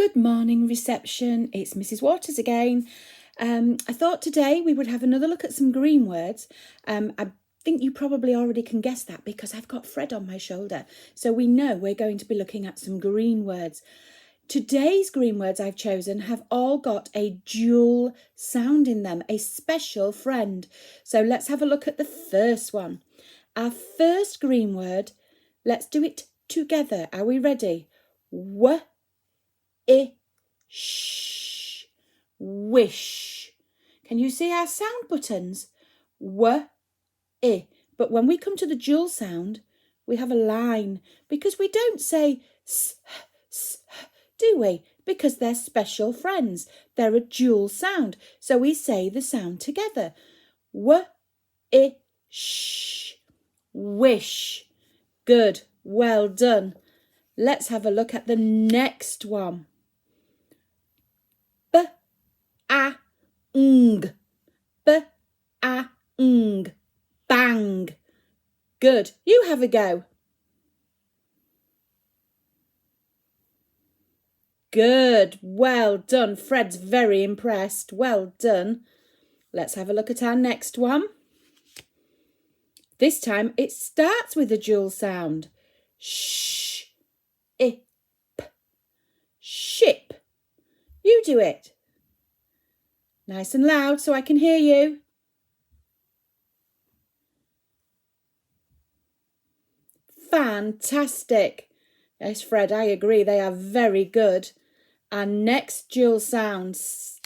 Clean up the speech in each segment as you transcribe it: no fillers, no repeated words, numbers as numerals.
Good morning, reception. It's Mrs. Waters again. I thought today we would have another look at some green words. I think you probably already can guess that because I've got Fred on my shoulder. So we know we're going to be looking at some green words. Today's green words I've chosen have all got a dual sound in them, a special friend. So let's have a look at the first one. Our first green word, let's do it together. Are we ready? Sh, wish. Can you see our sound buttons? I. But when we come to the dual sound, we have a line because we don't say s, do we? Because they're special friends. They're a dual sound. So we say the sound together. Sh, wish. Good. Well done. Let's have a look at the next one. B-a-ng. B-a-ng. Bang. Good. You have a go. Good. Well done. Fred's very impressed. Well done. Let's have a look at our next one. This time it starts with a dual sound. Sh, ip. Ship. You do it. Nice and loud so I can hear you. Fantastic. Yes, Fred, I agree. They are very good. Our next dual sounds,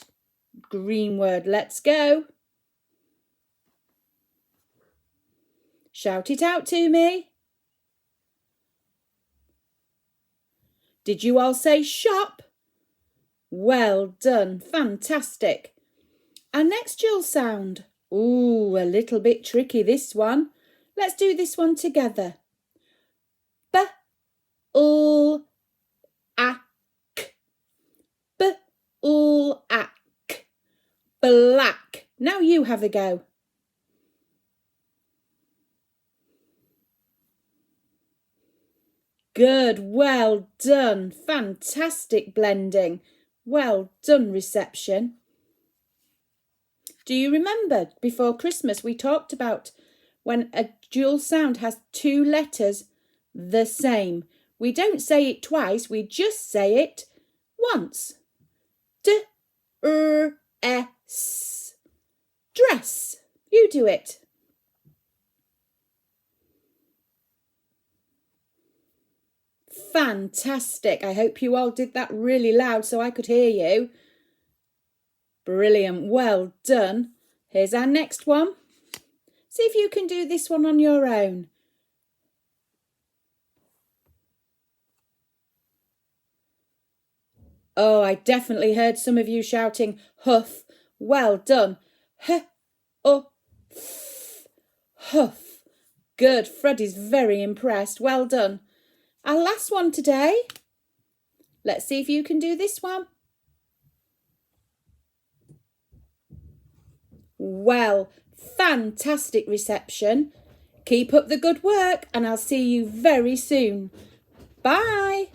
green word. Let's go. Shout it out to me. Did you all say shop? Well done. Fantastic. Our next dual sound. Ooh, a little bit tricky, this one. Let's do this one together. B-ul-ak. B-ul-ak. Black. Now you have a go. Good, well done. Fantastic blending. Well done, reception. Do you remember before Christmas we talked about when a dual sound has two letters the same? We don't say it twice, we just say it once. D-r-s. Dress. You do it. Fantastic. I hope you all did that really loud so I could hear you. Brilliant. Well done. Here's our next one. See if you can do this one on your own. Oh, I definitely heard some of you shouting huff. Well done. Huff. Huff. Good. Fred is very impressed. Well done. Our last one today. Let's see if you can do this one. Well, fantastic reception. Keep up the good work and I'll see you very soon. Bye.